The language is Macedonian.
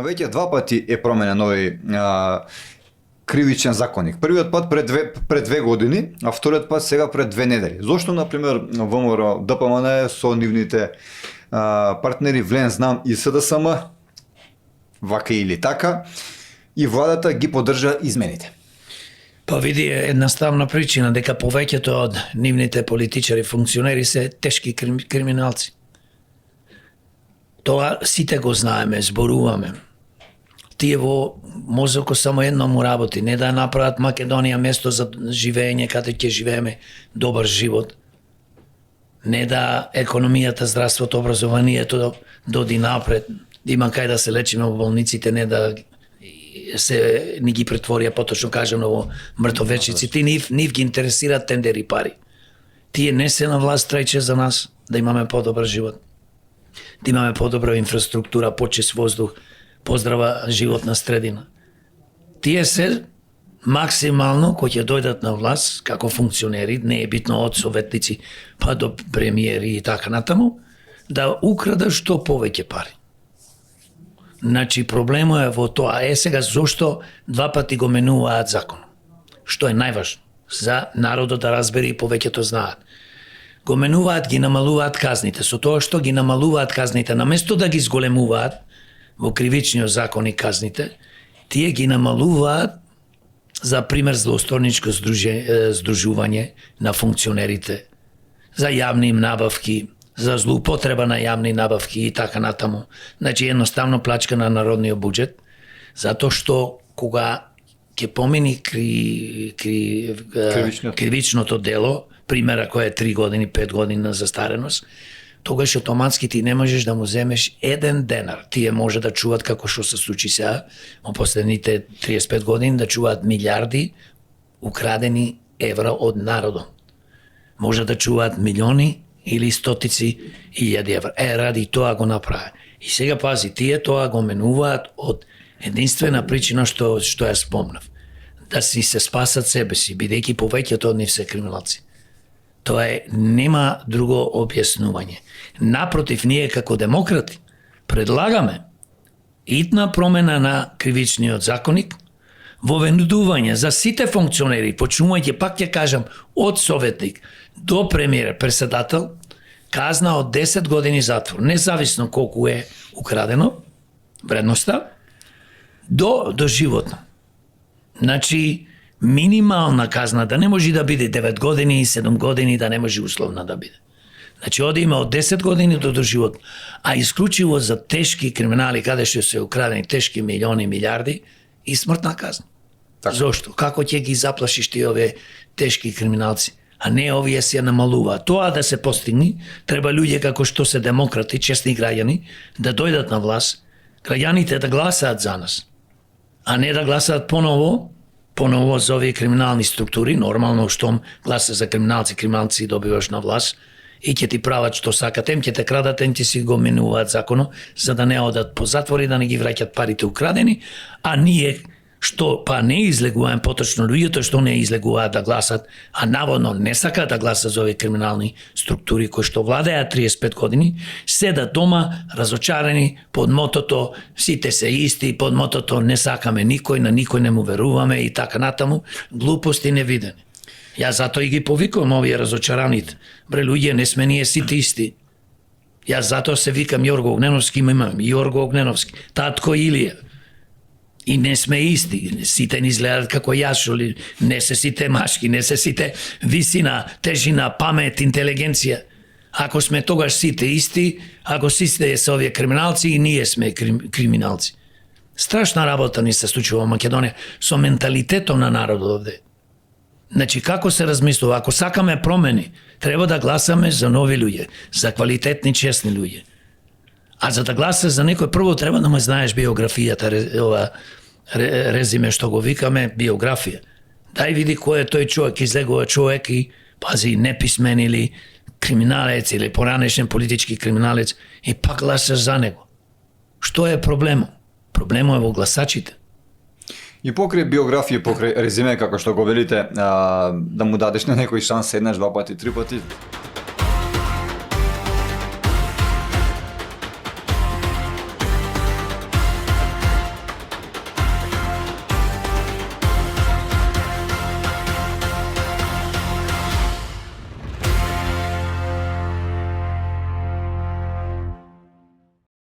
но веќе 2 пати е променен овој кривичен законник. Првиот пат пред 2 години, а вториот пат сега пред 2 недели. Зошто, например, ВМРО ДПМН со нивните партнери ВЛЕН, ЗНАМ и СДСМ, вака или така, и владата ги поддржа измените? Па види, едноставна причина дека повеќето од нивните политичари, функционери се тешки криминалци. Тоа сите го знаеме, зборуваме. Тие во мозокот само едно му работи, не да направат Македонија место за живење каде ќе живееме добар живот. Не да економијата, здравството, образованието доди напред, да има кај да се лечиме во болниците, не да се ни ги претворија, поточно кажано, во мртовечници. Ти нив ги интересираат тендери пари. Тие не се на власт трајче за нас да имаме подобар живот. Да имаме подобра инфраструктура, почист воздух, поздрава животна средина. Тие се максимално кои ќе дојдат на власт како функционери, не е битно од советници па до премиери и така натаму, да украдат што повеќе пари. Значи проблемот е во тоа. Сега зошто 2 пати го менуваат закон? Што е најважно за народот да разбере и повеќето знаат. Го менуваат, ги намалуваат казните. Со тоа што ги намалуваат казните, наместо да ги зголемуваат во кривичниот закон и казните, тие ги намалуваат за пример злоусторничко здружување на функционерите, за јавни набавки, за злоупотреба на јавни набавки и така натаму. Значи едноставно плачка на народниот буџет, затоа што кога ќе помини кривичното дело, примера кој е 3 години, 5 години на застареност, тогаш автоматски ти не можеш да му земеш 1 денар. Тие може да чуваат како што се случи сега, во последните 35 години, да чуваат милиарди украдени евра од народот. Може да чуваат милиони или стотици илјади евра. Ради тоа го направи. И сега пази, тие тоа го менуваат од единствена причина што ја спомнав. Да си се спасат себе си, бидејќи повеќето од нив се криминалци. Тоа е, нема друго објаснување. Напротив, ние како демократи предлагаме итна промена на кривичниот законник, воведување за сите функционери, почнувајќи, пак ќе кажам, од советник до премиер, председател, казна од 10 години затвор, независно колку е украдено, вредноста, до животно. Значи, минимална казна да не може да биде 9 години и 7 години, да не може условна да биде. Значи, оди има од 10 години до доживотно, а исклучиво за тешки криминали, каде што се украдени тешки милиони, милиарди, и смртна казна. Так. Зошто? Како ќе ги заплашиш ти овие тешки криминалци? А не овие се намалуваат. Тоа да се постигне, треба луѓе како што се демократи, честни граѓани, да дојдат на власт, граѓаните да гласаат за нас, а не да гласаат поново за овие криминални структури. Нормално, штом гласа за криминалци добиваш на власт и ќе ти прават што сакат, ем ќе те крадат, ем ќе си го менуваат законо, за да не одат по затвори, да не ги враќат парите украдени, а ние што па не излегуваат, поточно луѓето што не излегуваат да гласат, а наводно не сакаат да гласат за овие криминални структури кои што владеат 35 години, седат дома разочарени под мотото сите се исти, под мотото не сакаме никој, на никој не му веруваме и така натаму, глупости невидени. Јас затоа и ги повикувам овие разочараните. Бре, луѓе, не сме ние сите исти. Јас затоа се викам Јорго Огненовски, имам Јорго Огненовски, татко Илија. И не сме исти, сите ни изгледат како јас, што ли не се сите машки, не се сите висина, тежина, памет, интелигенција. Ако сме тогаш сите исти, ако сите се овие криминалци, и ние сме криминалци. Страшна работа ни се случува во Македонија со менталитетот на народот овде. Значи, како се размислува? Ако сакаме промени, треба да гласаме за нови луѓе, за квалитетни, честни луѓе. А за да гласаш за некој, прво треба да му знаеш биографијата, ова резиме што го викаме, биографија. Дај види кој е тој човек, излегува човек и пази неписмен или криминалец или поранешен политички криминалец и пак гласаш за него. Што е проблемот? Проблемот е во гласачите. И покрај биографија, покрај резиме, како што го велите, да му дадеш на некој шанс еднаш, 2 пати, 3 пати,